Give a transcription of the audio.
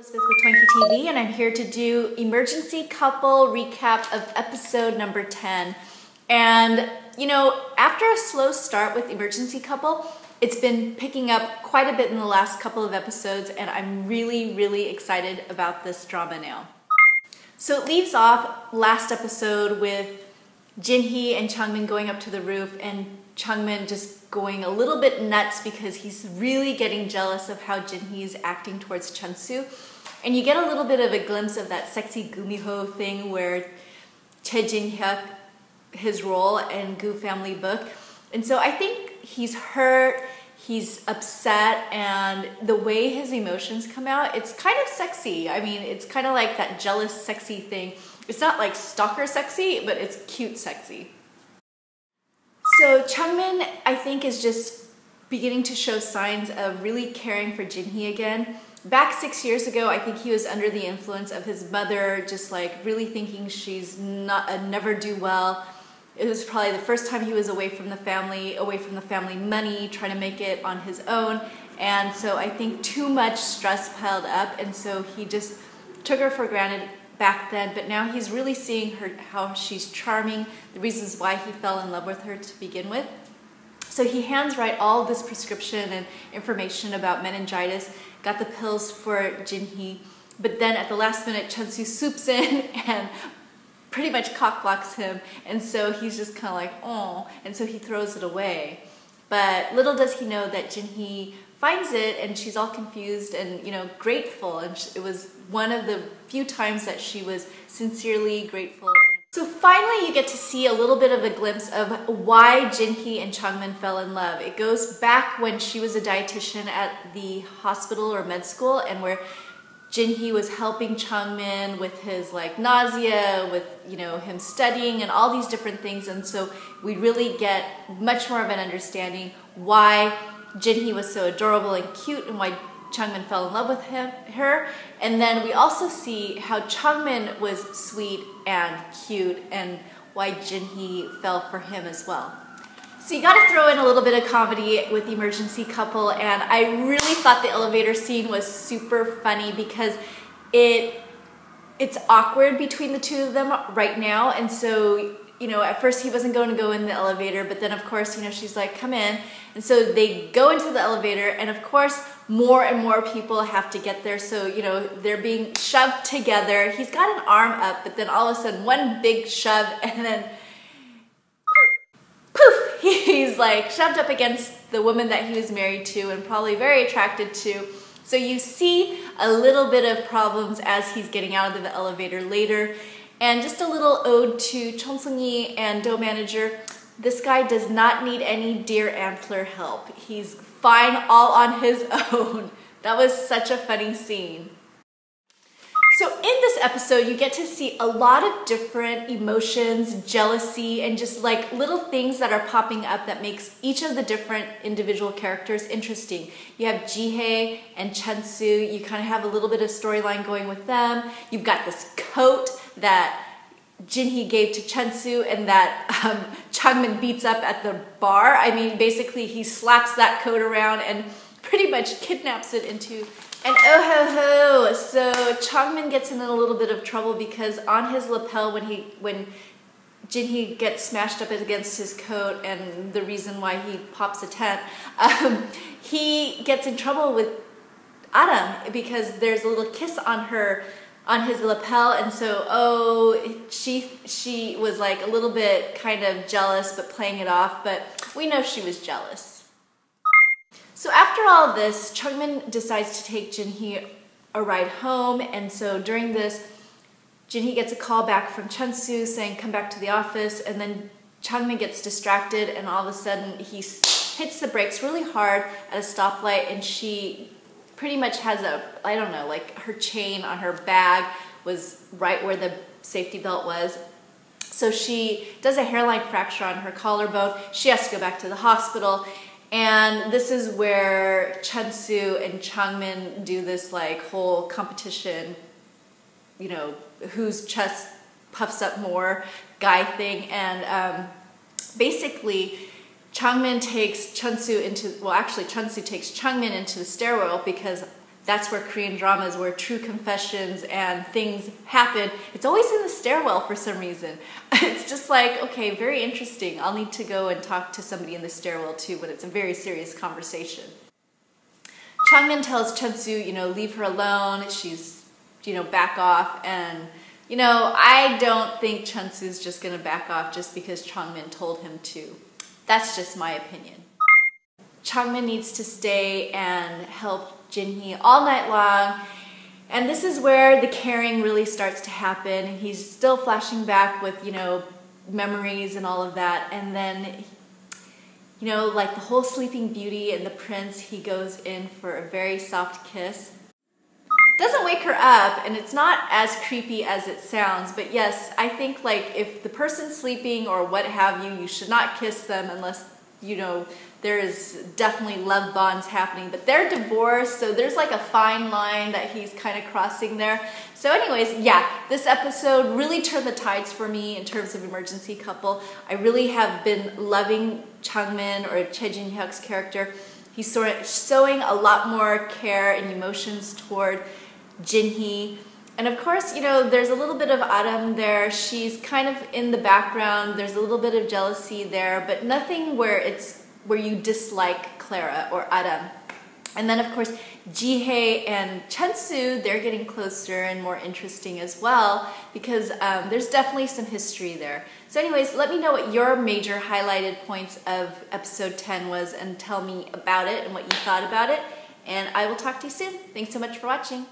Elizabeth with t0inky TV, and I'm here to do emergency couple recap of episode number 10. And you know, after a slow start with emergency couple, it's been picking up quite a bit in the last couple of episodes, and I'm really excited about this drama now. So it leaves off last episode with Jin-hyuk and Changmin going up to the roof, and Changmin just going a little bit nuts because he's really getting jealous of how Jin-hyuk is acting towards Chun-soo. And you get a little bit of a glimpse of that sexy Gumiho thing where Jin-hyuk, his role in Gu Family Book. And so I think he's hurt, he's upset, and the way his emotions come out, it's kind of sexy. I mean, it's kind of like that jealous sexy thing. It's not like stalker sexy, but it's cute sexy. So Changmin, I think, is just beginning to show signs of really caring for Jin-hyuk again. Back 6 years ago, I think he was under the influence of his mother, just like really thinking she's not a never-do-well. It was probably the first time he was away from the family money, trying to make it on his own. And so I think too much stress piled up, and so he just took her for granted back then, but now he's really seeing her, how she's charming, the reasons why he fell in love with her to begin with. So he hands right all this prescription and information about meningitis, got the pills for Jin-hyuk, but then at the last minute Chun-soo swoops in and pretty much cock blocks him, and so he's just kind of like, oh, and so he throws it away. But little does he know that Jin-hyuk finds it, and she's all confused and, you know, grateful, and it was one of the few times that she was sincerely grateful. So finally you get to see a little bit of a glimpse of why Jin-hyuk and Changmin fell in love. It goes back when she was a dietitian at the hospital or med school, and where Jin-hyuk was helping Changmin with his like nausea, with, you know, him studying and all these different things, and so we really get much more of an understanding why Jin-hyuk was so adorable and cute, and why Changmin fell in love with her. And then we also see how Changmin was sweet and cute, and why Jin-hyuk fell for him as well. So you gotta throw in a little bit of comedy with Emergency Couple, and I really thought the elevator scene was super funny because it's awkward between the two of them right now, and so, you know, at first he wasn't going to go in the elevator, but then of course, you know, she's like, come in. And so they go into the elevator, and of course, more and more people have to get there. So, you know, they're being shoved together. He's got an arm up, but then all of a sudden, one big shove, and then poof, he's like shoved up against the woman that he was married to and probably very attracted to. So you see a little bit of problems as he's getting out of the elevator later. And just a little ode to Chong Seung-yi and Do Manager. This guy does not need any deer antler help. He's fine all on his own. That was such a funny scene. So in this episode, you get to see a lot of different emotions, jealousy, and just like little things that are popping up that makes each of the different individual characters interesting. You have Ji-hyo and Chun-soo. You kind of have a little bit of storyline going with them. You've got this coat that Jin-hyuk gave to Chun-soo and that Changmin beats up at the bar. I mean, basically he slaps that coat around and pretty much kidnaps it into an oh ho ho. So Changmin gets in a little bit of trouble because on his lapel, when Jin-hyuk gets smashed up against his coat, and the reason why he pops a tent, he gets in trouble with Adam because there's a little kiss on his lapel, and so she was like a little bit kind of jealous but playing it off, but we know she was jealous. So after all this, Changmin decides to take Jin-hyuk a ride home, and so during this, Jin-hyuk gets a call back from Chun-soo saying come back to the office, and then Changmin gets distracted, and all of a sudden he hits the brakes really hard at a stoplight, and she pretty much has a, I don't know, like her chain on her bag was right where the safety belt was. So she does a hairline fracture on her collarbone. She has to go back to the hospital. And this is where Chun-soo and Changmin do this like whole competition, you know, whose chest puffs up more guy thing. And basically, Changmin takes Chun-soo into, well actually Chun-soo takes Changmin into the stairwell because that's where Korean dramas, where true confessions and things happen, it's always in the stairwell for some reason. It's just like, okay, very interesting. I'll need to go and talk to somebody in the stairwell too when it's a very serious conversation. Changmin tells Chun-soo, leave her alone. She's, back off. And, I don't think Chun-soo's just gonna back off just because Changmin told him to. That's just my opinion. Changmin needs to stay and help Jin-hee all night long, and this is where the caring really starts to happen. He's still flashing back with, memories and all of that, and then, like the whole Sleeping Beauty and the prince, he goes in for a very soft kiss. Doesn't wake her up, and it's not as creepy as it sounds, but yes, I think like if the person's sleeping or what have you, you should not kiss them unless, there is definitely love bonds happening, but they're divorced, so there's like a fine line that he's kind of crossing there. So anyways, yeah, this episode really turned the tides for me in terms of emergency couple. I really have been loving Changmin, or Jin-hyuk's character. He's showing a lot more care and emotions toward Jin-hee. And of course, there's a little bit of Adam there. She's kind of in the background. There's a little bit of jealousy there, but nothing where you dislike Clara or Adam. And then of course, Ji-hye and Chun-soo, they're getting closer and more interesting as well, because there's definitely some history there. So anyways, let me know what your major highlighted points of episode 10 was, and tell me about it and what you thought about it. And I will talk to you soon. Thanks so much for watching.